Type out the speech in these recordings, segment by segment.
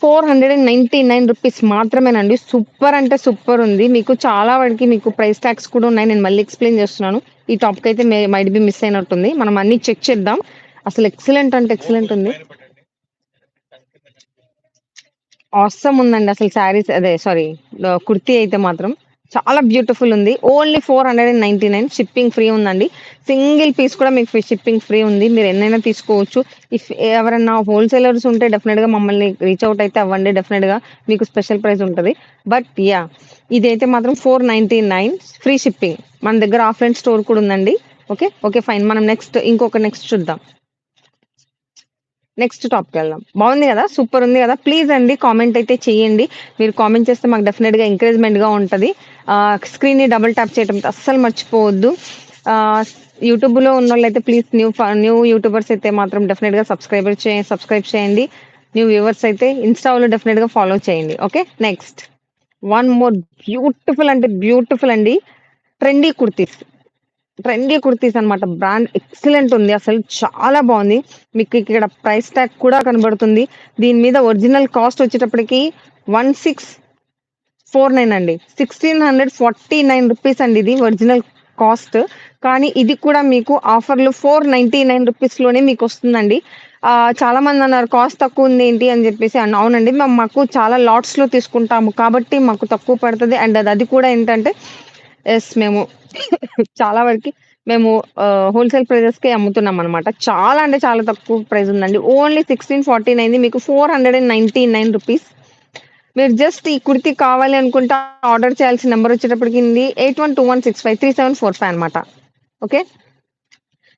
రూ. 499 మాత్రమేనండి. సూపర్ అంటే సూపర్ ఉంది. మీకు చాలా వాటికి మీకు ప్రైస్ ట్యాగ్స్ కూడా ఉన్నాయి. నేను మళ్ళీ ఎక్స్‌ప్లెయిన్ చేస్తున్నాను. ఈ టాపిక్ అయితే మైట్ బి మిస్ అయినట్టుంది. మనం అన్నీ చెక్ చేద్దాం. అసలు ఎక్సలెంట్ అంటే ఎక్సలెంట్ ఉంది. ఆసమ్ ఉందండి అసలు శారీస్ అదే సారీ కుర్తీ అయితే మాత్రం చాలా బ్యూటిఫుల్ ఉంది. ఓన్లీ 499 షిప్పింగ్ ఫ్రీ ఉందండి. సింగిల్ పీస్ కూడా మీకు షిప్పింగ్ ఫ్రీ ఉంది. మీరు ఎన్నైనా తీసుకోవచ్చు. ఇఫ్ ఎవరన్నా హోల్‌సేలర్స్ ఉంటే డెఫినిట్‌గా మమ్మల్ని రీచ్ ఔట్ అయితే అవ్వండి. డెఫినిట్‌గా మీకు స్పెషల్ ప్రైస్ ఉంటది. But yeah! ఇదైతే మాత్రం 499 ఫ్రీ షిప్పింగ్. మన దగ్గర ఆఫ్‌లైన్ స్టోర్ కూడా ఉందండి. ఓకే. ఓకే. ఫైన్. మనం నెక్స్ట్ చూద్దాం. నెక్స్ట్ టాపిక్‌కెళ్దాం. బావుంది గదా! సూపర్ ఉంది గదా! ప్లీజ్ అండి కామెంట్ అయితే చేయండి. మీరు కామెంట్ చేస్తే మాకు డెఫినిట్‌గా ఎంకరేజ్‌మెంట్‌గా ఉంటది. స్క్రీన్‌ని డబుల్ ట్యాప్ చేయడం అస్సలు మర్చిపోవద్దు. ఆహ్, యూట్యూబ్‌లో ఉన్నోళ్ళైతే ప్లీజ్ న్యూ యూట్యూబర్స్ అయితే మాత్రం డెఫినిట్‌గా సబ్స్క్రైబ్ చేయండి. న్యూ వ్యూవర్స్ అయితే ఇన్‌స్టాలో డెఫినిట్‌గా ఫాలో చేయండి. Okay. Next one more beautiful అంటే బ్యూటిఫుల్ అండి. ట్రెండీ కుర్తీస్. ట్రెండీ కుర్తీస్ అన్నమాట. బ్రాండ్ ఎక్సలెంట్ ఉంది. అసలు చాలా బావుంది. మీకు ఇక్కడ ప్రైస్ ట్యాగ్ కూడా కనబడుతుంది. దీని మీద ఒరిజినల్ కాస్ట్ వచ్చేటప్పటికి 1649 అండి. రూ. 1649 అండి ఇది ఒరిజినల్ కాస్ట్. కానీ ఇది కూడా మీకు ఆఫర్‌లో రూ. 499 లోనే మీకొస్తుందండి. చాలామంది అన్నారు కాస్ట్ తక్కువుందేంటి అని జెప్పేసి అవునండి. మాకు చాలా లాట్స్‌లో తీసుకుంటాము. కాబట్టి మాకు తక్కువ పడతది. అండ్ అది కూడా ఏంటంటే మేము చాలా వరకి మేము హోల్‌సేల్ ప్రైజెస్‌కే అమ్ముతున్నామనమాట. చాలా అంటే చాలా తక్కువ ప్రైస్ ఉందండి. ఓన్లీ 1649 మీకు రూ. 499. మీరు జస్ట్ ఈ కుర్తీ కావాలి అనుకుంటే ఆర్డర్ చేయాల్సిన నంబర్ వచ్చేటప్పటికి 8121653745 అనమాట. ఓకే.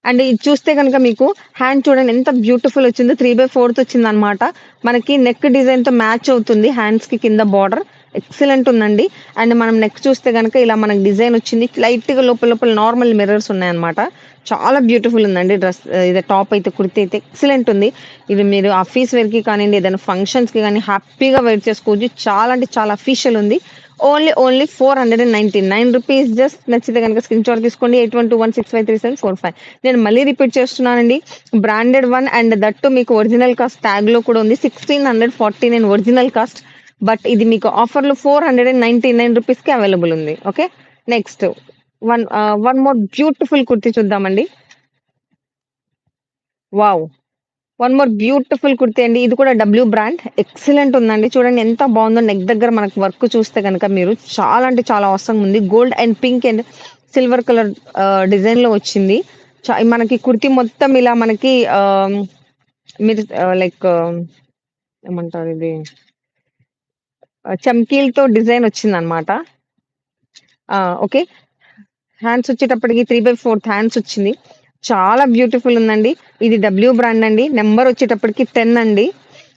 అండ్ ఇది చూస్తే గనుక మీకు హ్యాండ్ చూడండి ఎంత బ్యూటిఫుల్ వచ్చిందో 3/4 వచ్చిందనమాట. మనకి నెక్ డిజైన్‌తో మ్యాచ్ అవుతుంది హ్యాండ్స్‌కి కింద బార్డర్. ఎక్సలెంట్ ఉందండి. అండ్ మనం నెక్ చూస్తే గనుక ఇలా మనకు డిజైన్ వచ్చింది. లైట్‌గా లోపల లోపల నార్మల్ మిర్రర్స్ ఉన్నాయన్నమాట. చాలా బ్యూటిఫుల్ ఉందండి ఇది టాప్ అయితే కుర్తీ అయితే ఎక్సలెంట్ ఉంది. ఇది మీరు ఆఫీస్ వేర్‌కి కానియండి, ఏదైనా ఫంక్షన్స్‌కి గాని హ్యాపీగా వేర్ చేసుకోవచ్చు. చాలా అంటే చాలా అఫీషియల్ ఉంది. ఓన్లీ రూ. 499 జస్ట్ నచ్చితే గనుక స్క్రీన్‌షాట్ తీసుకోండి. 8121653745 నేను మళ్ళీ రిపీట్ చేస్తున్నానండి. Branded one and that two మీకు ఒరిజినల్ కాస్ట్ ట్యాగ్‌లో కూడా ఉంది. 1649 ఒరిజినల్ కాస్ట్. బట్ ఇది మీకు ఆఫర్‌లో రూ. 499కి అవైలబుల్ ఉంది. Okay. Next one more beautiful kurti చూద్దామండి. Wow! One more beautiful kurti అండి. ఇది కూడా డబ్ల్యూ బ్రాండ్. ఎక్సలెంట్ ఉందండి. చూడండి ఎంత బావుందో నెక్ దగ్గర మనకు వర్క్ చూస్తే గనక మీరు చాలా అంటే చాలా అవసరంగా ఉంది. Gold and pink and silver colour డిజైన్‌లో వచ్చింది. మనకి కుర్తీ మొత్తం ఇలా మనకి మీరు లైక్ ఏమంటారు ఇది చమ్కీలతో డిజైన్ వచ్చిందనమాట. ఓకే. హ్యాండ్స్ వచ్చేటప్పటికి 3/4 హ్యాండ్స్ వచ్చింది. చాలా బ్యూటిఫుల్ ఉందండి. ఇది డబ్ల్యూ బ్రాండ్ అండి. నంబర్ వచ్చేటప్పటికి 10 అండి.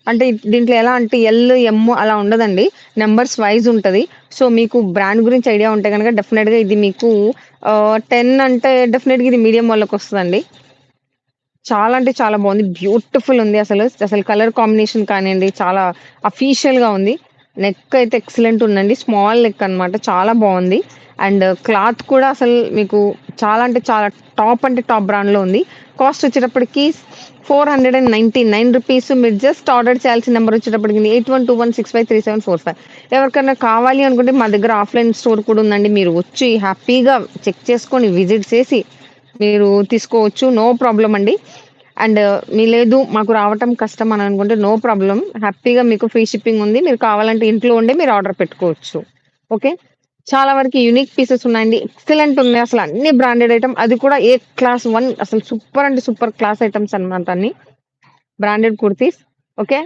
అంటే దీంట్లో ఎలా అంటే ఎల్, ఎమ్ అలా ఉండదండి. నంబర్స్ వైస్ ఉంటది. సో, మీకు బ్రాండ్ గురించి ఐడియా ఉంటే గనక డెఫినిట్‌గా ఇది మీకు 10 అంటే డెఫినిట్‌గా ఇది మీడియం వాళ్ళకొస్తదండి. చాలా అంటే చాలా బావుంది. బ్యూటిఫుల్ ఉంది అసలు. అసలు కలర్ కాంబినేషన్ కానియండి చాలా అఫీషియల్‌గా ఉంది. నెక్ అయితే ఎక్సలెంట్ ఉందండి. స్మాల్ నెక్ అన్నమాట. చాలా బావుంది. అండ్ క్లాత్ కూడా అసలు మీకు చాలా అంటే చాలా టాప్ అంటే టాప్ బ్రాండ్‌లో ఉంది. కాస్ట్ వచ్చేటప్పటికి రూ. 499 మీరు జస్ట్ ఆర్డర్ చేయాల్సిన నంబర్ వచ్చేటప్పటికి 8121653745 ఎవరికన్నా కావాలి అనుకుంటే మా దగ్గర ఆఫ్‌లైన్ స్టోర్ కూడా ఉందండి. మీరు వచ్చి హ్యాపీగా చెక్ చేసుకొని విజిట్ చేసి మీరు తీసుకోవచ్చు. నో ప్రాబ్లమ్ అండి. అండ్ లేదు మాకు రావటం కష్టం అని అనుకుంటే నో ప్రాబ్లమ్. హ్యాపీగా మీకు ఫ్రీ షిప్పింగ్ ఉంది. మీరు కావాలంటే ఇంట్లో ఉండే మీరు ఆర్డర్ పెట్టుకోవచ్చు. ఓకే. చాలా వరకు యూనిక్ పీసెస్ ఉన్నాయండి. ఎక్సలెంట్ ఉన్నాయి. అసలు అన్ని బ్రాండెడ్ ఐటెమ్. అది కూడా ఏ క్లాస్ 1 అసలు సూపర్ అంటే సూపర్ క్లాస్ ఐటెమ్స్ అన్నమాట అన్ని. Branded kurtis. Okay.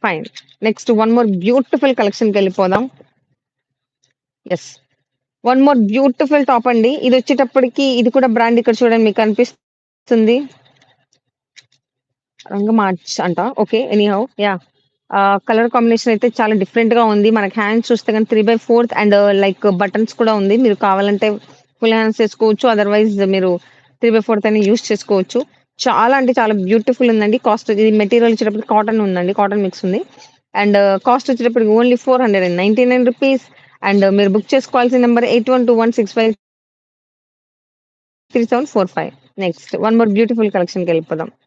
Fine. Next one more beautiful కలెక్షన్‌కెళ్ళిపోదాం. Yes. One more beautiful top అండి. ఇదొచ్చేటప్పటికి ఇది కూడా బ్రాండ్ ఇక్కడ చూడండి మీకు కనిపిస్తుంది. రంగు మార్చ్ అంట. Okay. Anyhow yeah! Colour combination అయితే చాలా డిఫరెంట్‌గా ఉంది. మనకి హ్యాండ్స్ చూస్తే గనుక 3/4 అండ్ లైక్ బటన్స్ కూడా ఉంది. మీరు కావాలంటే ఫుల్ హ్యాండ్స్ చేసుకోవచ్చు. అదర్‌వైజ్ మీరు 3/4 అయినా యూజ్ చేసుకోవచ్చు. చాలా అంటే చాలా బ్యూటిఫుల్ ఉందండి. కాస్ట్ ఇది మెటీరియల్ వచ్చేటప్పటికి కాటన్ ఉందండి. కాటన్ మిక్స్ ఉంది. అండ్ కాస్ట్ వచ్చేటప్పటికి ఓన్లీ రూ. 499 అండ్ మీరు బుక్ చేసుకోవాల్సిన number 8121653745 next one more beautiful కలెక్షన్‌కెళ్ళిపోదాం. 'This is the beautiful collection' 'this is the beautiful collection'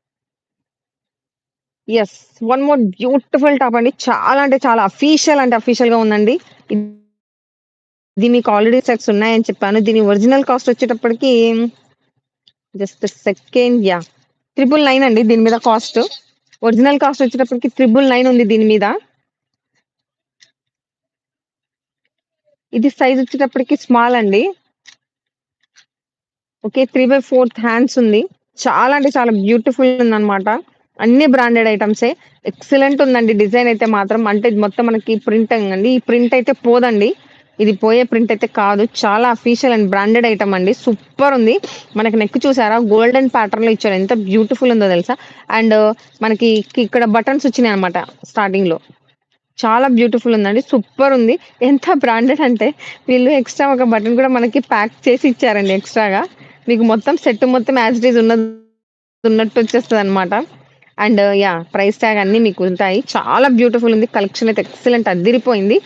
yes. One more beautiful top అండి. చాలా అంటే చాలా అఫీషియల్ అంటే అఫీషియల్‌గా ఉందండి. ఇది మీకు ఆల్రెడీ సెట్స్ ఉన్నాయని చెప్పాను. దీని ఒరిజినల్ కాస్ట్ వచ్చేటప్పటికి జస్ట్ సెకండ్ యాహ్! 999 అండి దీని మీద కాస్ట్. ఒరిజినల్ కాస్ట్ వచ్చేటప్పటికి 999 ఉంది దీని మీద. ఇది సైజ్ వచ్చేటప్పటికి స్మాల్ అండి. ఓకే. 3/4 హ్యాండ్స్ ఉంది. చాలా అంటే చాలా బ్యూటిఫుల్ ఉందన్నమాట. అన్ని బ్రాండెడ్ ఐటెమ్సే. ఎక్సలెంట్ ఉందండి డిజైన్ అయితే మాత్రం. అంటే ఇది మొత్తం మనకి ప్రింటింగ్ అండి. ఈ ప్రింట్ అయితే పోదండి. ఇది పోయే ప్రింట్ అయితే కాదు. చాలా అఫీషియల్ అండ్ బ్రాండెడ్ ఐటెమ్ అండి. సూపర్ ఉంది. మనకి నెక్ చూసారా? గోల్డెన్ ప్యాటర్న్‌లో ఇచ్చారు. ఎంత బ్యూటిఫుల్ ఉందో తెలుసా? అండ్ మనకి ఇక్కడ బటన్స్ వచ్చినాయన్నమాట స్టార్టింగ్‌లో. చాలా బ్యూటిఫుల్ ఉందండి. సూపర్ ఉంది. ఎంత బ్రాండెడ్ అంటే వీళ్ళు ఎక్స్‌ట్రా ఒక బటన్ కూడా మనకి ప్యాక్ చేసి ఇచ్చారండి ఎక్స్‌ట్రాగా. మీకు మొత్తం సెట్ మొత్తం యాస్ ఇట్ ఈజ్ ఉన్నట్టు వచ్చేస్తదనమాట. And yeah! ప్రైస్ ట్యాగ్ అన్నీ మీకు ఉంటాయి. చాలా బ్యూటిఫుల్ ఉంది. కలెక్షన్ అయితే ఎక్సలెంట్ అద్దిరిపోయింది.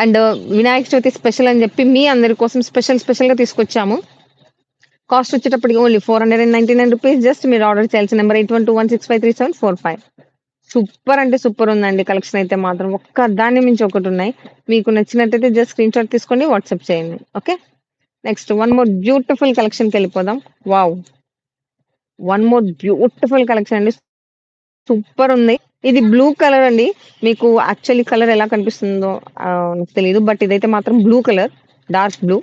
అండ్ వినాయక చవితి స్పెషల్ అని చెప్పి మీ అందరి కోసం స్పెషల్‌గా తీసుకొచ్చాము. కాస్ట్ వచ్చేటప్పటికి ఓన్లీ రూ. 499 జస్ట్ మీరు ఆర్డర్ చేయాల్సిన నంబర్ 8121653745. సూపర్ అంటే సూపర్ ఉందండి కలెక్షన్ అయితే మాత్రం. ఒక్క దాన్ని మించి ఒకటున్నాయి. మీకు నచ్చినట్టయితే జస్ట్ స్క్రీన్‌షాట్ తీసుకొని వాట్సాప్ చేయండి. Okay. Next one more beautiful కలెక్షన్‌కెళ్ళిపోదాం. Wow! One more beautiful collection అండి. సూపర్ ఉంది. ఇది బ్లూ కలర్ అండి. మీకు యాక్చువల్లీ కలర్ ఎలా కనిపిస్తుందో నాకు తెలీదు. బట్ ఇదైతే మాత్రం బ్లూ కలర్. Dark blue.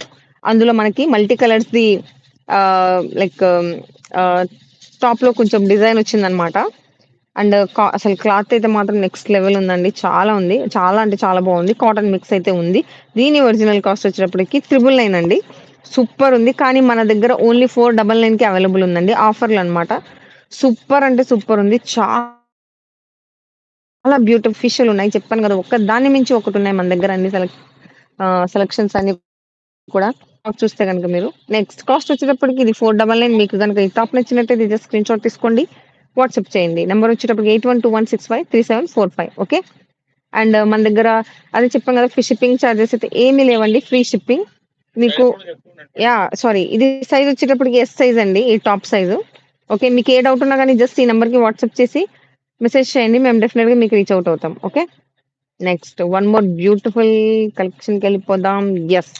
అందులో మనకి మల్టీ కలర్స్‌ది లైక్ టాప్‌లో కొంచెం డిజైన్ వచ్చిందనమాట. అండ్ అసలు క్లాత్ అయితే మాత్రం నెక్స్ట్ లెవెల్ ఉందండి. చాలా ఉంది. చాలా అంటే చాలా బాగుంది. కాటన్ మిక్స్ అయితే ఉంది. దీని ఒరిజినల్ కాస్ట్ వచ్చేటప్పటికి 999 అండి. సూపర్ ఉంది. కానీ మన దగ్గర ఓన్లీ 499కి అవైలబుల్ ఉందండి. ఆఫర్‌లో అన్నమాట. సూపర్ అంటే సూపర్ ఉంది. చాలా బ్యూటిఫిషియల్ ఉన్నాయి. చెప్పాను కదా! ఒక్క దాన్ని మించి ఒకటున్నాయి మన దగ్గర అన్ని సెలక్షన్స్ అన్ని కూడా. టాప్ చూస్తే గనుక మీరు. నెక్స్ట్ కాస్ట్ వచ్చేటప్పటికి ఇది 499 మీకు గనుక ఈ టాప్ నచ్చినట్టయితే జస్ట్ స్క్రీన్‌షాట్ తీసుకోండి. వాట్సాప్ చేయండి. నంబర్ వచ్చేటప్పటికి 8121653745 ఓకే. అండ్ మన దగ్గర అదే చెప్పాను కదా! షిప్పింగ్ చార్జెస్ అయితే ఏమీ లేవండి. Free shipping. మీకు యాహ్! సారీ ఇది సైజ్ వచ్చేటప్పటికి ఎస్ సైజ్ అండి. ఈ టాప్ సైజు. ఓకే. మీకు ఏ డౌట్ ఉన్నా గాని జస్ట్ ఈ నంబర్‌కి వాట్సాప్ చేసి మెసేజ్ చేయండి. మేము డెఫినిట్‌గా మీకు రీచ్ ఔట్ అవుతాం. Okay. Next one more beautiful కలెక్షన్‌కెళ్ళిపోదాం. యెస్.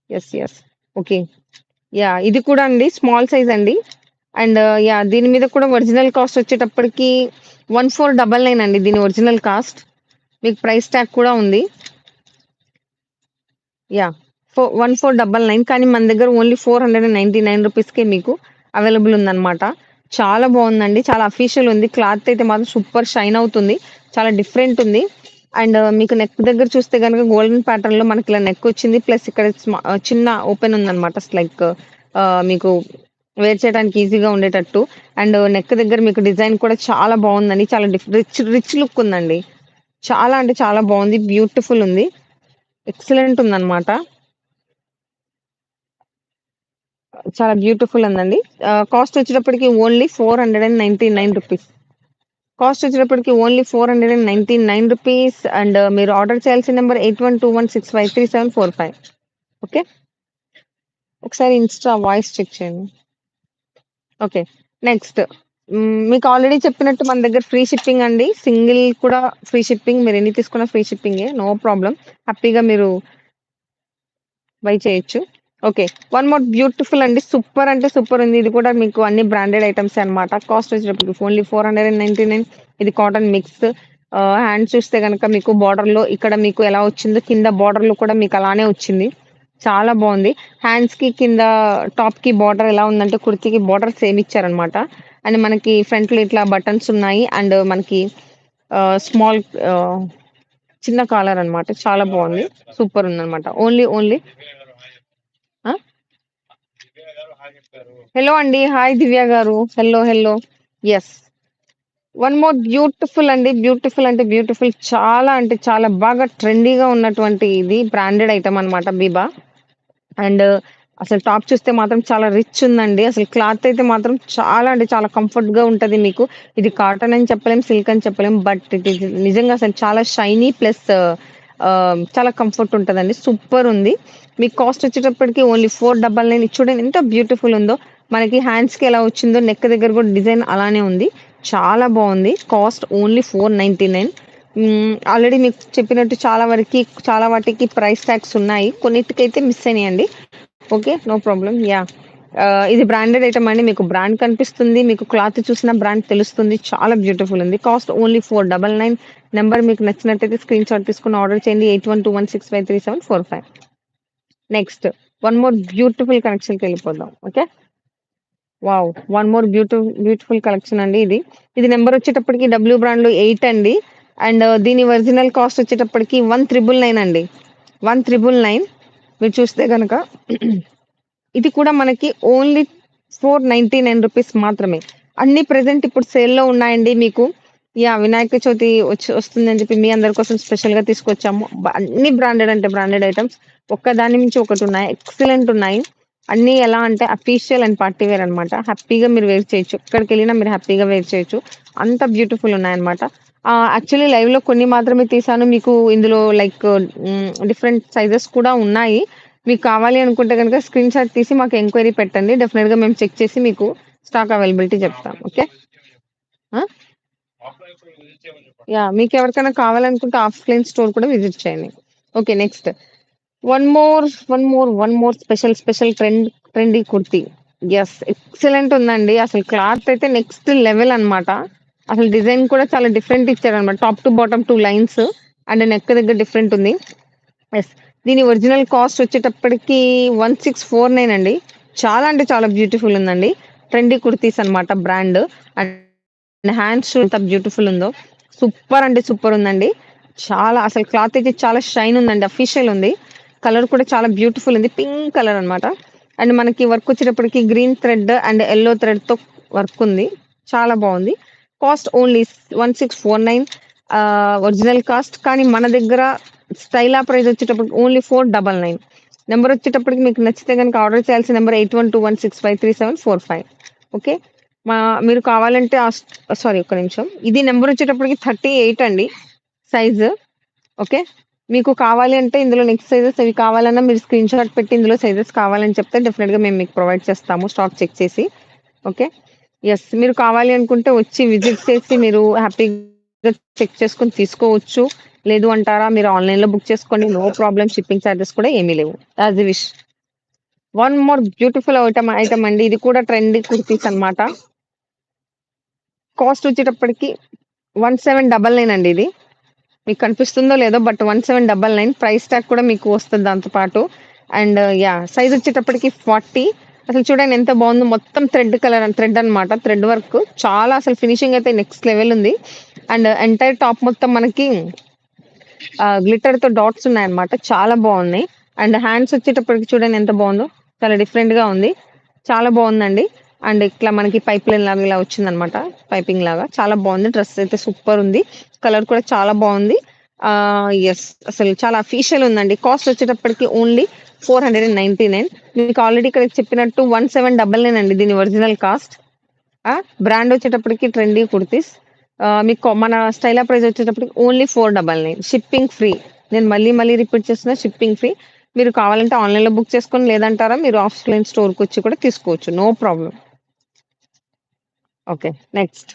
యెస్. ఓకే. యాహ్! ఇది కూడా అండి స్మాల్ సైజ్ అండి. And yeah! దీని మీద కూడా ఒరిజినల్ కాస్ట్ వచ్చేటప్పటికి 1499 అండి దీని ఒరిజినల్ కాస్ట్. మీకు ప్రైస్ ట్యాగ్ కూడా ఉంది. యాహ్! 1499 కానీ మన దగ్గర ఓన్లీ రూ. 499కే మీకు అవైలబుల్ ఉందన్నమాట. చాలా బావుందండి. చాలా అఫీషియల్ ఉంది. క్లాత్ అయితే మాత్రం సూపర్ షైన్ అవుతుంది. చాలా డిఫరెంట్ ఉంది. అండ్ మీకు నెక్ దగ్గర చూస్తే గనుక గోల్డెన్ ప్యాటర్న్‌లో మనకి ఇలా నెక్ వచ్చింది. ప్లస్ ఇక్కడ చిన్న ఓపెన్ ఉందన్నమాట. లైక్ మీకు వేర్ చేయడానికి ఈజీగా ఉండేటట్టు. అండ్ నెక్ దగ్గర మీకు డిజైన్ కూడా చాలా బావుందండి. చాలా రిచ్ లుక్ ఉందండి. చాలా అంటే చాలా బావుంది. బ్యూటిఫుల్ ఉంది. ఎక్సలెంట్ ఉందన్నమాట. చాలా బ్యూటిఫుల్ ఉందండి. కాస్ట్ వచ్చేటప్పటికి ఓన్లీ రూ. 499. కాస్ట్ వచ్చేటప్పటికి ఓన్లీ రూ. 499 అండ్ మీరు ఆర్డర్ చేయాల్సిన నంబర్ 8121653745 ఓకే. ఒకసారి ఇన్‌స్టా వాయిస్ చెక్ చేయండి. ఓకే. నెక్స్ట్ మీకు ఆల్రెడీ చెప్పినట్టు మన దగ్గర ఫ్రీ షిప్పింగ్ అండి. సింగిల్ కూడా ఫ్రీ షిప్పింగ్. మీరు ఎన్ని తీసుకున్నా ఫ్రీ షిప్పింగే. No problem. హ్యాపీగా మీరు బై చేయొచ్చు. ఓకే. వన్ మోర్ బ్యూటిఫుల్ అండి. సూపర్ అంటే సూపర్ ఉంది. ఇది కూడా మీకు అన్ని బ్రాండెడ్ ఐటెమ్సే అన్నమాట. కాస్ట్ వచ్చేటప్పటికి ఓన్లీ 499 ఇది కాటన్ మిక్స్. హ్యాండ్స్ చూస్తే గనక మీకు బోర్డర్‌లో ఇక్కడ మీకు ఎలా వచ్చిందో కింద బోర్డర్‌లో కూడా మీకు అలానే వచ్చింది. చాలా బావుంది. హ్యాండ్స్‌కి కింద టాప్‌కి బోర్డర్ ఎలా ఉందంటే కుర్తీకి బోర్డర్ సేమ్ ఇచ్చారన్నమాట. అండ్ మనకి ఫ్రంట్‌లో ఇట్లా బటన్స్ ఉన్నాయి. అండ్ మనకి స్మాల్ ఆహ్, చిన్న కాలర్ అన్నమాట. చాలా బావుంది. సూపర్ ఉందన్నమాట. ఓన్లీ ఆ! హలో అండి. హాయ్ దివ్య గారు. Hello. Yes. One more beautiful అండి. బ్యూటిఫుల్ అంటే బ్యూటిఫుల్ చాలా అంటే చాలా బాగా ట్రెండీగా ఉన్నటువంటి ఇది బ్రాండెడ్ ఐటెమ్ అన్నమాట 'బీబా'. అండ్ అసలు టాప్ చూస్తే మాత్రం చాలా రిచ్ ఉందండి. అసలు క్లాత్ అయితే మాత్రం చాలా అంటే చాలా కంఫర్ట్‌గా ఉంటది మీకు. ఇది కాటన్ అని చెప్పలేం, సిల్క్ అని చెప్పలేం. బట్ ఇట్ ఈస్ నిజంగా అసలు చాలా షైనీ ప్లస్ చాలా కంఫర్ట్ ఉంటదండి. సూపర్ ఉంది. మీకు కాస్ట్ వచ్చేటప్పటికి ఓన్లీ 499 ఇది చూడండి ఎంత బ్యూటిఫుల్ ఉందో. మనకి హ్యాండ్స్‌కి ఎలా వచ్చిందో నెక్ దగ్గర కూడా డిజైన్ అలానే ఉంది. చాలా బాగుంది. Cost only 499. ఆల్రెడీ మీకు చెప్పినట్టు చాలా వాటికి ప్రైస్ ట్యాగ్స్ ఉన్నాయి. కొన్నిటికైతే మిస్ అయినాయండి. ఓకే. No problem. యాహ్! ఇది బ్రాండెడ్ ఐటెమ్ అండి. మీకు బ్రాండ్ కనిపిస్తుంది. మీకు క్లాత్ చూసిన బ్రాండ్ తెలుస్తుంది. చాలా బ్యూటిఫుల్ ఉంది. Cost only 499. నంబర్ మీకు నచ్చినట్టయితే స్క్రీన్‌షాట్ తీసుకొని ఆర్డర్ చేయండి. 8121653745. నెక్స్ట్ వన్ మోర్ బ్యూటిఫుల్ కలెక్షన్‌కెళ్ళిపోదాం. Okay. Wow! One more beautiful collection అండి ఇది. ఇది నంబర్ వచ్చేటప్పటికి డబ్ల్యూ బ్రాండ్‌లో 8 అండి. అండ్ దీని ఒరిజినల్ కాస్ట్ వచ్చేటప్పటికి 1399 అండి. 1399 మీరు చూస్తే గనక ఇది కూడా మనకి ఓన్లీ ₹499 మాత్రమే. అన్ని ప్రెజెంట్ ఇప్పుడు సేల్‌లో ఉన్నాయండి మీకు. యాహ్! వినాయక చవితి వస్తుందని చెప్పి మీ అందరి కోసం స్పెషల్‌గా తీసుకొచ్చాము. అన్ని బ్రాండెడ్ అంటే బ్రాండెడ్ ఐటెమ్స్. ఒక్కదాని మించి ఒకటున్నాయి. ఎక్సలెంట్ ఉన్నాయి. అన్నీ ఎలా అంటే అఫీషియల్ అండ్ పార్టీ వేర్ అన్నమాట. హ్యాపీగా మీరు వేర్ చేయొచ్చు. ఎక్కడికెళ్ళినా మీరు హ్యాపీగా వేర్ చేయొచ్చు. అంత బ్యూటిఫుల్ ఉన్నాయన్నమాట. యాక్చువల్లీ లైవ్‌లో కొన్ని మాత్రమే తీశాను. మీకు ఇందులో లైక్ డిఫరెంట్ సైజెస్ కూడా ఉన్నాయి. మీకు కావాలి అనుకుంటే గనుక స్క్రీన్‌షాట్ తీసి మాకు ఎంక్వైరీ పెట్టండి. డెఫినిట్‌గా మేము చెక్ చేసి మీకు స్టాక్ అవైలబిలిటీ చెప్తాం. ఓకే. ఆ! యాహ్! మీకెవరికైనా కావాలనుకుంటే ఆఫ్‌లైన్ స్టోర్ కూడా విజిట్ చేయండి. Okay. Next one more special trendy kurti. Yes. Excellent ఉందండి. అసలు క్లాత్ అయితే నెక్స్ట్ లెవెల్ అన్నమాట. అసలు డిజైన్ కూడా చాలా డిఫరెంట్ ఇచ్చారన్నమాట. Top to bottom 2 lines and neck దగ్గర డిఫరెంట్ ఉంది. యెస్. దీని ఒరిజినల్ కాస్ట్ వచ్చేటప్పటికి 1649 అండి. చాలా అంటే చాలా బ్యూటిఫుల్ ఉందండి. ట్రెండీ కుర్తీస్ అన్నమాట బ్రాండ్. అండ్ హ్యాండ్స్ ఎంత బ్యూటిఫుల్ ఉందో. సూపర్ అంటే సూపర్ ఉందండి. చాలా అసలు క్లాత్ అయితే చాలా షైన్ ఉందండి. అఫీషియల్ ఉంది. కలర్ కూడా చాలా బ్యూటిఫుల్ ఉంది. పింక్ కలర్ అన్నమాట. అండ్ మనకి వర్క్ వచ్చేటప్పటికి గ్రీన్ థ్రెడ్ అండ్ యెల్లో థ్రెడ్‌తో వర్క్ ఉంది. చాలా బావుంది. Cost only 1649. ఒరిజినల్ కాస్ట్ కానీ మన దగ్గర స్టైలా ప్రైస్ వచ్చేటప్పటికి ఓన్లీ 499. నంబర్ వచ్చేటప్పటికి మీకు నచ్చితే గనుక ఆర్డర్ చేయాల్సిన నంబర్ 8121653745. ఓకే. మా మీరు కావాలంటే సారీ ఒక్క నిమిషం. ఇది నంబర్ వచ్చేటప్పటికి 38 అండి సైజు. ఓకే. మీకు కావాలి అంటే ఇందులో నెక్స్ట్ సైజెస్ అవి కావాలన్నా మీరు స్క్రీన్‌షాట్ పెట్టి ఇందులో సైజెస్ కావాలని చెప్తే డెఫినిట్‌గా మేము మీకు ప్రొవైడ్ చేస్తాము స్టాక్ చెక్ చేసి. ఓకే. యెస్. మీరు కావాలి అనుకుంటే వచ్చి విజిట్ చేసి మీరు హ్యాపీగా చెక్ చేసుకొని తీసుకోవచ్చు. లేదు అంటారా మీరు ఆన్‌లైన్‌లో బుక్ చేసుకోండి. నో ప్రాబ్లమ్ షిప్పింగ్ చార్జెస్ కూడా ఏమీ లేవు. As you wish. One more beautiful item అండి. ఇది కూడా ట్రెండీ కుర్తీస్ అన్నమాట. కాస్ట్ వచ్చేటప్పటికి 1799 అండి ఇది. మీకు కనిపిస్తుందో లేదో బట్ 1799 ప్రైస్ ట్యాగ్ కూడా మీకు వస్తది దాంతో పాటు. And yeah! సైజ్ వచ్చేటప్పటికి 40. అసలు చూడండి ఎంత బావుందో మొత్తం థ్రెడ్ అన్నమాట. థ్రెడ్ వర్క్ చాలా అసలు ఫినిషింగ్ అయితే నెక్స్ట్ లెవెల్ ఉంది. అండ్ ఎంటైర్ టాప్ మొత్తం మనకి గ్లిటర్‌తో డాట్స్ ఉన్నాయన్నమాట. చాలా బావున్నాయి. అండ్ హ్యాండ్స్ వచ్చేటప్పటికి చూడండి ఎంత బావుందో. చాలా డిఫరెంట్‌గా ఉంది. చాలా బావుందండి. అండ్ ఇట్లా మనకి పైప్‌లైన్ లాగా ఇలా వచ్చిందన్నమాట. పైపింగ్ లాగా. చాలా బావుంది. డ్రెస్ అయితే సూపర్ ఉంది. కలర్ కూడా చాలా బావుంది. యెస్. అసలు చాలా అఫీషియల్ ఉందండి. కాస్ట్ వచ్చేటప్పటికి ఓన్లీ 499. మీకు ఆల్రెడీ ఇక్కడ చెప్పినట్టు 1799 అండి దీని ఒరిజినల్ కాస్ట్. ఆ! బ్రాండ్ వచ్చేటప్పటికి ట్రెండీ కుర్తీస్. మీకు మన స్టైలా ప్రైస్ వచ్చేటప్పటికి ఓన్లీ 499. Shipping free. నేను మళ్ళీ రిపీట్ చేస్తున్నా షిప్పింగ్ ఫ్రీ. మీరు కావాలంటే ఆన్‌లైన్‌లో బుక్ చేసుకొని లేదంటారా మీరు ఆఫ్‌లైన్ స్టోర్‌కొచ్చి కూడా తీసుకోవచ్చు. No problem. Okay. Next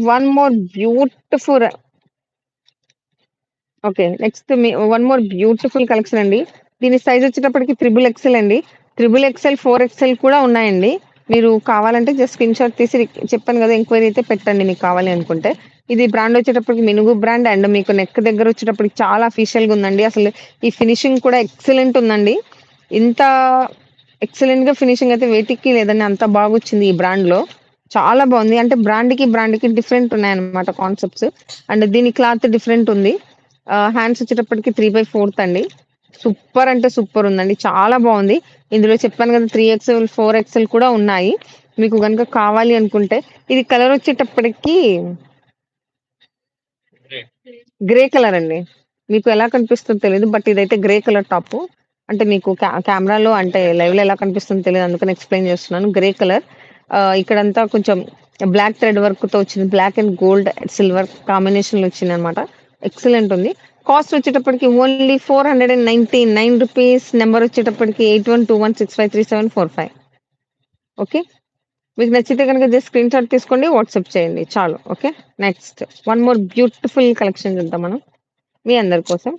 one more beautiful okay. One more beautiful collection అండి. దీని సైజ్ వచ్చేటప్పటికి త్రిబుల్ ఎక్సెల్ అండి. త్రిబుల్ ఎక్సెల్, 4 ఎక్సెల్ కూడా ఉన్నాయండి. మీరు కావాలంటే జస్ట్ స్క్రీన్‌షాట్ తీసి చెప్పాను గదా! ఎంక్వైరీ అయితే పెట్టండి మీకు కావాలి అనుకుంటే. ఇది బ్రాండ్ వచ్చేటప్పటికి మినుగు బ్రాండ్ అండ్ మీకు నెక్ దగ్గర వచ్చేటప్పటికి చాలా అఫీషియల్‌గా ఉందండి. అసలు ఈ ఫినిషింగ్ కూడా ఎక్సలెంట్ ఉందండి. ఇంత ఎక్సలెంట్‌గా ఫినిషింగ్ అయితే వేటికి లేదండి. అంత బాగొచ్చింది ఈ బ్రాండ్‌లో. చాలా బావుంది. అంటే బ్రాండ్‌కి డిఫరెంట్ ఉన్నాయన్నమాట కాన్సెప్ట్స్. అండ్ దీని క్లాత్ డిఫరెంట్ ఉంది. హ్యాండ్స్ వచ్చేటప్పటికి 3/4 అండి. సూపర్ అంటే సూపర్ ఉందండి. చాలా బావుంది. ఇందులో చెప్పాను కదా! 3 ఎక్స్‌ఎల్, 4 ఎక్స్‌ఎల్ కూడా ఉన్నాయి. మీకు గనుక కావాలి అనుకుంటే ఇది కలర్ వచ్చేటప్పటికి గ్రే కలర్ అండి. మీకు ఎలా కనిపిస్తుందో తెలీదు. బట్ ఇదైతే గ్రే కలర్ టాపు. అంటే మీకు కెమెరాలో అంటే లైవ్‌లో ఎలా కనిపిస్తుందో తెలీదు. అందుకని ఎక్స్‌ప్లెయిన్ చేస్తున్నాను. Grey colour. ఇక్కడంతా కొంచెం బ్లాక్ థ్రెడ్ వర్క్‌తో వచ్చింది. బ్లాక్ అండ్ గోల్డ్, సిల్వర్ కాంబినేషన్‌లో వచ్చిందనమాట. ఎక్సలెంట్ ఉంది. కాస్ట్ వచ్చేటప్పటికి ఓన్లీ ₹499. నంబర్ వచ్చేటప్పటికి 8121653745. ఓకే. మీకు నచ్చితే గనుక జస్ట్ స్క్రీన్‌షాట్ తీసుకోండి. వాట్సాప్ చేయండి చాలు. Okay. Next one more beautiful collection చూద్దాం మనం మీ అందరి కోసం.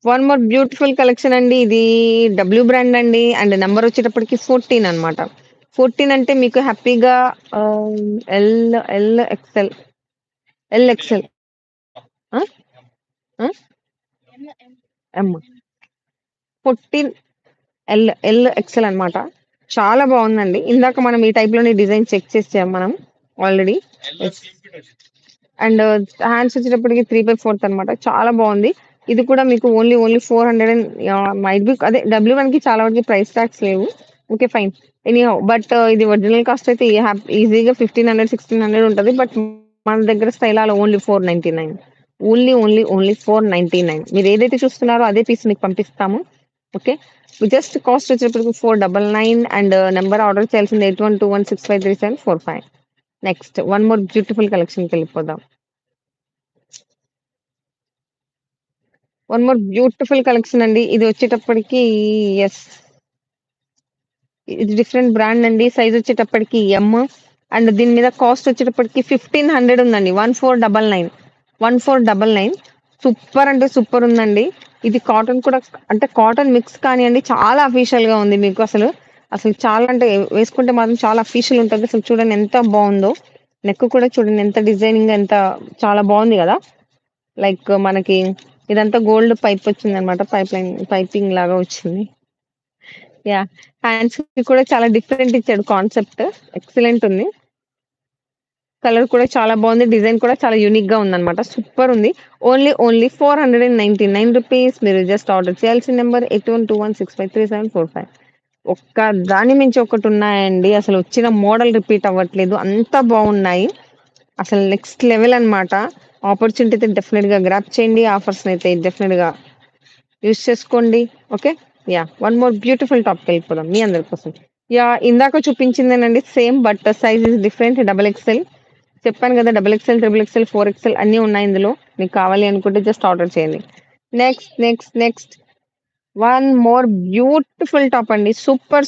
వన్ మోర్ బ్యూటిఫుల్ కలెక్షన్ అండి. ఇది డబ్ల్యూ బ్రాండ్ అండి. అండ్ నంబర్ వచ్చేటప్పటికి 14 అన్నమాట. 14 అంటే మీకు హ్యాపీగా L L XL L XL ఆ? ఆ? ఎమ్ 14 ఎల్ ఎక్స్ఎల్ అన్నమాట. చాలా బాగుందండి. ఇందాక మనం ఈ టైప్ లోని డిజైన్ చెక్ చేసాం మనం ఆల్రెడీ. అండ్ హ్యాండ్స్ వచ్చేటప్పటికి 3/4 అన్నమాట. చాలా బాగుంది. ఇది కూడా మీకు ఓన్లీ 400 అండ్ మైట్ బి అదే W1 కి చాలా వరకు ప్రైస్ ట్యాగ్స్ లేవు. Okay fine. ఎనీహౌ బట్ ఇది ఒరిజినల్ కాస్ట్ అయితే ఈజీగా 1500 1600 ఉంటది. బట్ మన దగ్గర స్టైల్ అలా ఓన్లీ 499. ఓన్లీ 499. మీరు ఏదైతే చూస్తున్నారో అదే పీస్ మీకు పంపిస్తాము. ఓకే. జస్ట్ కాస్ట్ వచ్చేటప్పటికి 499 అండ్ నెంబర్ ఆర్డర్ చేయాల్సింది 8121653745. నెక్స్ట్ వన్ మోర్ బ్యూటిఫుల్ కలెక్షన్‌కి వెళ్ళిపోదాం. వన్ మోర్ బ్యూటిఫుల్ కలెక్షన్ అండి. ఇది వచ్చేటప్పటికి యెస్. ఇది డిఫరెంట్ బ్రాండ్ అండి. సైజ్ వచ్చేటప్పటికి ఎమ్ అండ్ దీని మీద కాస్ట్ వచ్చేటప్పటికి 1500 ఉందండి. 1499. 1499 సూపర్ అంటే సూపర్ ఉందండి. ఇది కాటన్ కూడా అంటే కాటన్ మిక్స్ కానియండి చాలా అఫీషియల్ గా ఉంది మీకు అసలు. అసలు చాలా అంటే వేసుకుంటే మాత్రం చాలా అఫీషియల్ ఉంటది. అసలు చూడండి ఎంత బాగుందో. నెక్ కూడా చూడండి ఎంత డిజైనింగ్ ఎంత చాలా బాగుంది కదా. లైక్ మనకి ఇదంతా గోల్డ్ పైప్ వచ్చిందనమాట. పైపింగ్ లాగా వచ్చింది. యాహ్! హ్యాండ్స్‌కి కూడా చాలా డిఫరెంట్ ఇచ్చాడు కాన్సెప్ట్. ఎక్సలెంట్ ఉంది. కలర్ కూడా చాలా బాగుంది. డిజైన్ కూడా చాలా యూనిక్‌గా ఉందన్నమాట. సూపర్ ఉంది. ఓన్లీ ₹499 మీరు జస్ట్ ఆర్డర్ చేయాల్సిన నంబర్ 8121653745. ఒక్క దాని మించి ఒకటున్నాయండి. అసలు వచ్చిన మోడల్ రిపీట్ అవ్వట్లేదు. అంత బాగున్నాయి. అసలు నెక్స్ట్ లెవెల్ అన్నమాట. ఆపర్చునిటీ అయితే డెఫినిట్‌గా గ్రాబ్ చేయండి. ఆఫర్స్‌నైతే డెఫినిట్‌గా యూజ్ చేసుకోండి. Okay. Yeah! One more beautiful టాప్‌కెళ్ళిపోదాం మీ అందరి కోసం. యాహ్! ఇందాక చూపించిందేనండి same but size is different double XL. చెప్పాను కదా! Double XL, triple XL, 4 XL అన్నీ ఉన్నాయి ఇందులో. మీకు కావాలి అనుకుంటే జస్ట్ ఆర్డర్ చేయండి. Next one more beautiful top అండి. సూపర్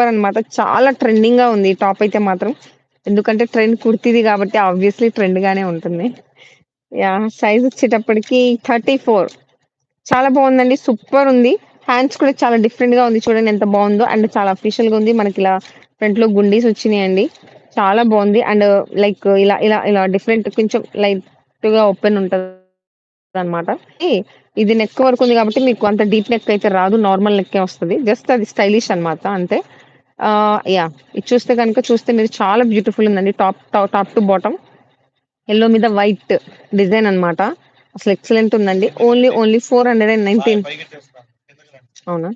అన్నమాట. చాలా ట్రెండింగ్‌గా ఉంది ఈ టాప్ అయితే మాత్రం. ఎందుకంటే ట్రెండ్ కుర్తీది కాబట్టి ఆబ్వియస్‌లీ ట్రెండ్ గానే ఉంటుంది. యాహ్! సైజ్ వచ్చేటప్పటికి 34. చాలా బాగుందండి. సూపర్ ఉంది. హ్యాండ్స్ కూడా చాలా డిఫరెంట్‌గా ఉంది. చూడండి ఎంత బాగుందో. అండ్ చాలా అఫీషియల్‌గా ఉంది. మనకిలా ఫ్రంట్‌లో గుండీస్ వచ్చినాయండి. చాలా బాగుంది. అండ్ లైక్ ఇలా డిఫరెంట్ కొంచెం లైట్‌గా ఓపెన్ ఉంటదనమాట. ఇది నెక్ వరకు ఉంది కాబట్టి మీకు అంత డీప్ నెక్ అయితే రాదు. నార్మల్ నెక్కే వస్తది. జస్ట్ అది స్టైలిష్ అన్నమాట అంతే. యాహ్! ఇది చూస్తే మీరు చాలా బ్యూటిఫుల్ ఉందండి. Top to bottom. యెల్లో మీద వైట్ డిజైన్ అన్నమాట. అసలు ఎక్సలెంట్ ఉందండి. ఓన్లీ 419. అవునా?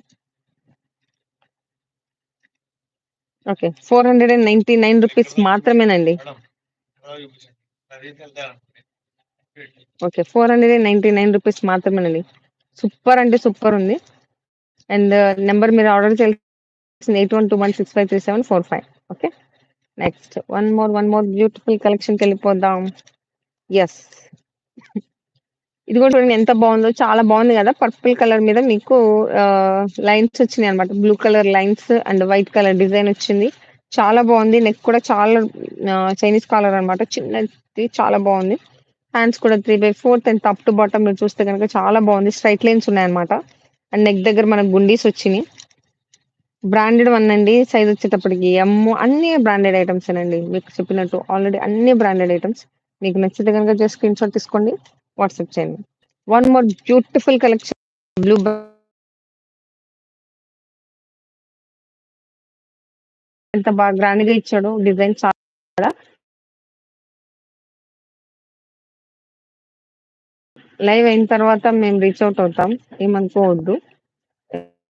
ఓకే. ₹499 మాత్రమేనండి. ఓకే. ₹499 మాత్రమేనండి. సూపర్ అంటే సూపర్ ఉంది. అండ్ నంబర్ మీరు ఆర్డర్ చేయాల్సిన 8121653745. Okay. Next one more beautiful కలెక్షన్‌కెళ్ళిపోదాం. యెస్. ఇది కూడా చూడండి ఎంత బాగుందో. చాలా బాగుంది కదా! పర్పుల్ కలర్ మీద మీకు లైన్స్ వచ్చినాయన్నమాట. Blue colour lines and white colour design వచ్చింది. చాలా బాగుంది. నెక్ కూడా చాలా చైనీస్ కాలర్ అన్నమాట. చిన్నది చాలా బాగుంది. హ్యాండ్స్ కూడా 3/4 అండ్ టాప్ టు బాటమ్ మీరు చూస్తే గనుక చాలా బాగుంది. స్ట్రెయిట్ లైన్స్ ఉన్నాయన్నమాట. అండ్ నెక్ దగ్గర మనకు గుండీస్ వచ్చినియి. బ్రాండెడ్ వన్ అండి. సైజ్ వచ్చేటప్పటికి ఎమ్ అన్నీ బ్రాండెడ్ ఐటెమ్సేనండి. మీకు చెప్పినట్టు ఆల్రెడీ అన్ని బ్రాండెడ్ ఐటెమ్స్. మీకు నచ్చితే గనుక జస్ట్ స్క్రీన్‌షాట్ తీసుకోండి. వాట్సాప్ చేయండి. One more beautiful collection blue ఎంత బాగా గ్రాండ్‌గా ఇచ్చాడో డిజైన్ చాలా లైవ్ అయిన తర్వాత మేము రీచ్ ఔట్ అవుతాం. ఏమనుకోవద్దు.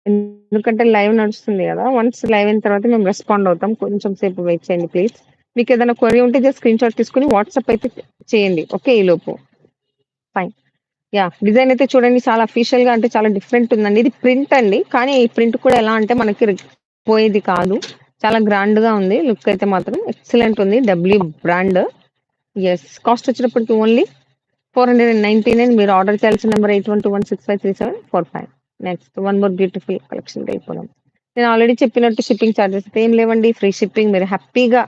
ఎందుకంటే లైవ్ నడుస్తుంది గదా! వన్స్ లైవ్ అయిన తర్వాత మేము రెస్పాండ్ అవుతాం. కొంచెం సేపు వెయిట్ చేయండి ప్లీజ్. మీకేదైనా క్వెరీ ఉంటే జస్ట్ స్క్రీన్‌షాట్ తీసుకొని వాట్సాప్ అయితే చేయండి. ఓకే. ఈలోపు. ఫైన్. యాహ్! డిజైన్ అయితే చూడండి చాలా అఫీషియల్‌గా అంటే చాలా డిఫరెంట్ ఉందండి. ఇది ప్రింట్ అండి. కానీ ఈ ప్రింట్ కూడా ఎలా అంటే మనకి పోయేది కాదు. చాలా గ్రాండ్‌గా ఉంది. లుక్ అయితే మాత్రం ఎక్సలెంట్ ఉంది. W brand. యెస్. కాస్ట్ వచ్చేటప్పటికి ఓన్లీ 499. మీరు ఆర్డర్ చేయాల్సిన number 8121653745. Next one more beautiful కలెక్షన్‌కెళ్ళిపోదాం. నేను ఆల్రెడీ చెప్పినట్టు షిప్పింగ్ చార్జెస్ అయితే ఏం లేవండి. ఫ్రీ షిప్పింగ్ మీరు హ్యాపీగా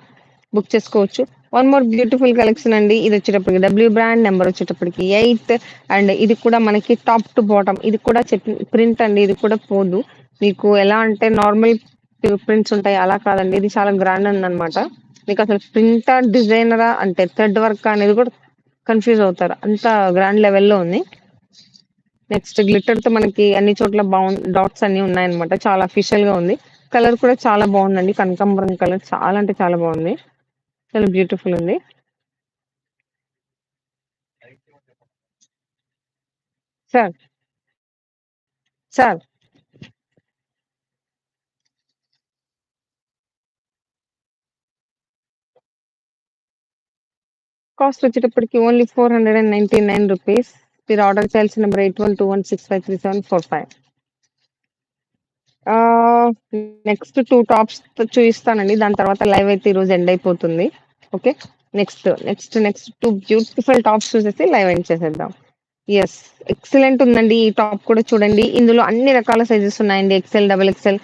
బుక్ చేసుకోవచ్చు. వన్ మోర్ బ్యూటిఫుల్ కలెక్షన్ అండి. ఇదొచ్చేటప్పటికి డబ్ల్యూ బ్రాండ్ నంబర్ వచ్చేటప్పటికి 8 అండ్ ఇది కూడా మనకి టాప్ టు బాటమ్ ఇది కూడా ప్రింట్ అండి. ఇది కూడా పోదు. మీకు ఎలా అంటే నార్మల్ ప్రింట్స్ ఉంటాయి అలా కాదండి. ఇది చాలా గ్రాండ్ ఉందన్నమాట. మీకసలు ప్రింటా, డిజైనరా అంటే థ్రెడ్ వర్కా అనేది కూడా కన్‌ఫ్యూజ్ అవుతారు. అంత గ్రాండ్ లెవెల్‌లో ఉంది. నెక్స్ట్ గ్లిటర్‌తో మనకి అన్ని చోట్ల డాట్స్ అన్నీ ఉన్నాయన్నమాట. చాలా అఫీషియల్‌గా ఉంది. కలర్ కూడా చాలా బావుందండి. కనకాంబరం కలర్ చాలా అంటే చాలా బావుంది. చాలా బ్యూటిఫుల్ ఉంది. సార్, సార్ కాస్ట్ వచ్చేటప్పటికి ఓన్లీ రూ. 499. మీరు ఆర్డర్ చేయాల్సిన నంబర్ 8121653745. ఆహ్, నెక్స్ట్ 2 టాప్స్ చూయిస్తానండి. దాని తర్వాత లైవ్ అయితే ఈరోజు ఎండ్ అయిపోతుంది. ఓకే. నెక్స్ట్ 2 బ్యూటిఫుల్ టాప్స్ చూసేసి లైవ్ ఎండ్ చేసేద్దాం. యెస్. ఎక్సలెంట్ ఉందండి. ఈ టాప్ కూడా చూడండి. ఇందులో అన్ని రకాల సైజెస్ ఉన్నాయండి. XL, double XL,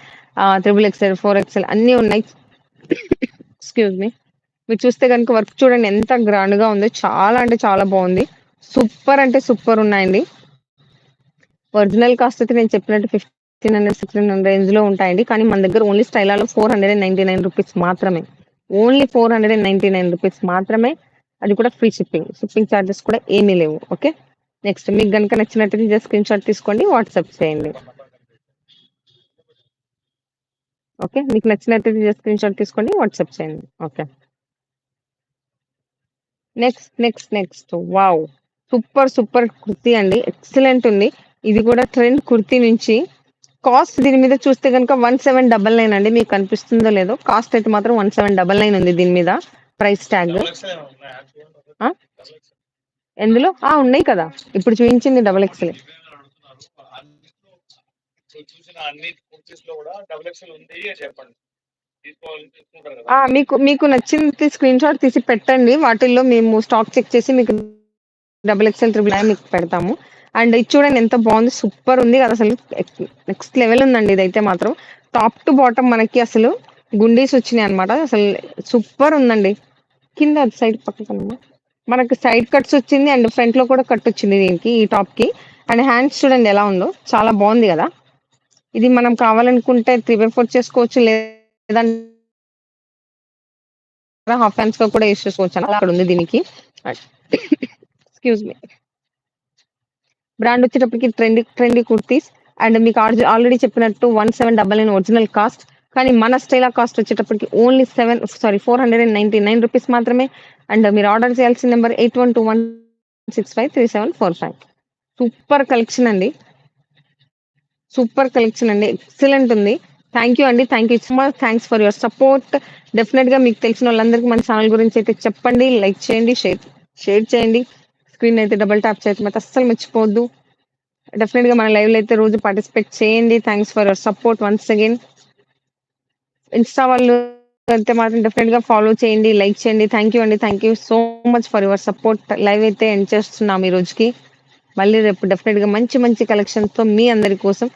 triple XL, 4 XL అన్నీ ఉన్నాయి. Excuse me. మీరు చూస్తే గనుక వర్క్ చూడండి ఎంత గ్రాండ్‌గా ఉందో. చాలా అంటే చాలా బావుంది. సూపర్ అంటే సూపర్ ఉన్నాయండి. ఒరిజినల్ కాస్ట్ అయితే నేను చెప్పినట్టు 1500, 1600 రేంజ్‌లో ఉంటాయండి. కానీ మన దగ్గర ఓన్లీ స్టైలాలో రూ. 499 మాత్రమే. ఓన్లీ రూ. 499 మాత్రమే. అది కూడా ఫ్రీ షిప్పింగ్. షిప్పింగ్ చార్జెస్ కూడా ఏమీ లేవు. ఓకే. నెక్స్ట్ మీకు గనుక నచ్చినట్టయితే జస్ట్ స్క్రీన్‌షాట్ తీసుకోండి. వాట్సాప్ చేయండి. ఓకే. మీకు నచ్చినట్టయితే జస్ట్ స్క్రీన్‌షాట్ తీసుకోండి. వాట్సాప్ చేయండి. Okay. Next. Wow! Super kurti అండి. ఎక్సలెంట్ ఉంది. ఇది కూడా ట్రెండ్ కుర్తీ నుంచి కాస్ట్ దీని మీద చూస్తే గనుక 1799 అండి. మీకు కనిపిస్తుందో లేదో. కాస్ట్ అయితే మాత్రం 1799 ఉంది దీని మీద ప్రైస్ ట్యాగ్. ఆ! ఎందులో? ఉన్నాయి కదా! ఇప్పుడు చూయించింది డబుల్ ఎక్స్‌ఎల్. మీకు మీకు నచ్చింది స్క్రీన్‌షాట్ తీసి పెట్టండి. వాటిల్లో మేము స్టాక్ చెక్ చేసి మీకు డబుల్ ఎక్స్ఎల్, త్రిబుల్ నైన్ మీకు పెడతాము. అండ్ ఇది చూడండి ఎంత బావుంది. సూపర్ ఉంది కదా! అసలు నెక్స్ట్ లెవెల్ ఉందండి ఇదైతే మాత్రం. టాప్ టు బాటమ్ మనకి అసలు గుండీస్ వచ్చినాయన్నమాట. అసలు సూపర్ ఉందండి. కింద అటు సైడ్ పక్కకనమ్మా. మనకి సైడ్ కట్స్ వచ్చింది అండ్ ఫ్రంట్‌లో కూడా కట్ వచ్చింది దీనికి ఈ టాప్‌కి. అండ్ హ్యాండ్స్ చూడండి ఎలా ఉందో. చాలా బావుంది గదా! ఇది మనం కావాలనుకుంటే 3/4 చేసుకోవచ్చు. లేదంటే హాఫ్ హ్యాండ్స్‌గా కూడా యూజ్ చేసుకోవచ్చు. అలా అక్కడ ఉంది దీనికి. Excuse me. బ్రాండ్ వచ్చేటప్పటికి ట్రెండీ కుర్తీస్ అండ్ మీకు ఆల్రెడీ చెప్పినట్టు 1799 ఒరిజినల్ కాస్ట్. కానీ మన స్టైలా కాస్ట్ వచ్చేటప్పటికి ఓన్లీ రూ. 499 మాత్రమే. అండ్ మీరు ఆర్డర్ చేయాల్సిన నంబర్ 8121653745. సూపర్ కలెక్షన్ అండి. సూపర్ కలెక్షన్ అండి. ఎక్సలెంట్ ఉంది. థాంక్ యూ అండి. Thank you so much. Thanks for your support. డెఫినిట్‌గా మీకు తెలిసినోళ్ళందరికి మన ఛానెల్ గురించి అయితే చెప్పండి. లైక్ చేయండి. షేర్ చేయండి. స్క్రీన్ అయితే డబుల్ ట్యాప్ చేయడం అయితే అస్సలు మర్చిపోవద్దు. డెఫినిట్‌గా మన లైవ్‌లో అయితే రోజు పార్టిసిపేట్ చేయండి. Thanks for your support once again. Insta వాళ్ళు అయితే మాత్రం డెఫినిట్‌గా ఫాలో చేయండి. లైక్ చేయండి. థాంక్ యూ అండి. Thank you so much for your support. Live అయితే ఎండ్ చేస్తున్నాం ఈ రోజుకి. మళ్ళీ రేపు డెఫినిట్‌గా మంచి కలెక్షన్స్‌తో మీ అందరి కోసం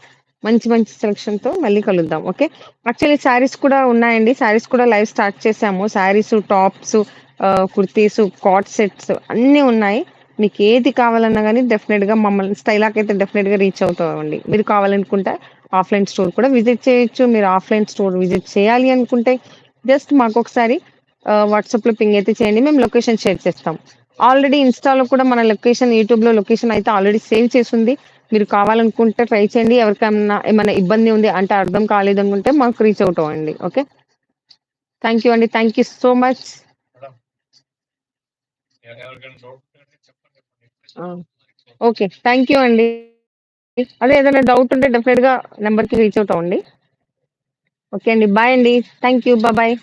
మంచి సెలక్షన్‌తో మళ్ళీ కలుద్దాం. ఓకే. యాక్చువల్లీ శారీస్ కూడా ఉన్నాయండి. శారీస్ కూడా లైవ్ స్టార్ట్ చేసాము. Saris, tops, kurtis, card sets అన్నీ ఉన్నాయి. మీకు ఏది కావాలన్నా గాని డెఫినిట్‌గా మమ్మల్ని స్టైలాకైతే డెఫినిట్‌గా రీచ్ అవుతామండి. మీరు కావాలనుకుంటే ఆఫ్‌లైన్ స్టోర్ కూడా విజిట్ చేయొచ్చు. మీరు ఆఫ్‌లైన్ స్టోర్ విజిట్ చేయాలి అనుకుంటే జస్ట్ మాకొకసారి వాట్సాప్‌లో పింగ్ అయితే చేయండి. మేము లొకేషన్ షేర్ చేస్తాం. ఆల్రెడీ ఇన్‌స్టా‌లో కూడా మన లొకేషన్, యూట్యూబ్‌లో లొకేషన్ అయితే ఆల్రెడీ సేవ్ చేసుంది. మీరు కావాలనుకుంటే ట్రై చేయండి. ఎవరికన్నా ఏమన్నా ఇబ్బంది ఉంది అంటే అర్థం కాలేదనుకుంటే మాకు రీచ్ అవుట్ అవ్వండి. ఓకే. థాంక్ యూ అండి. Thank you so much. ఆ! ఓకే. థాంక్ యూ అండి. అదే ఏదైనా డౌట్ ఉంటే డెఫినిట్‌గా నంబర్‌కి రీచ్ అవుట్ అవ్వండి. ఓకే అండి. బాయ్ అండి. Thank you. బాయ్.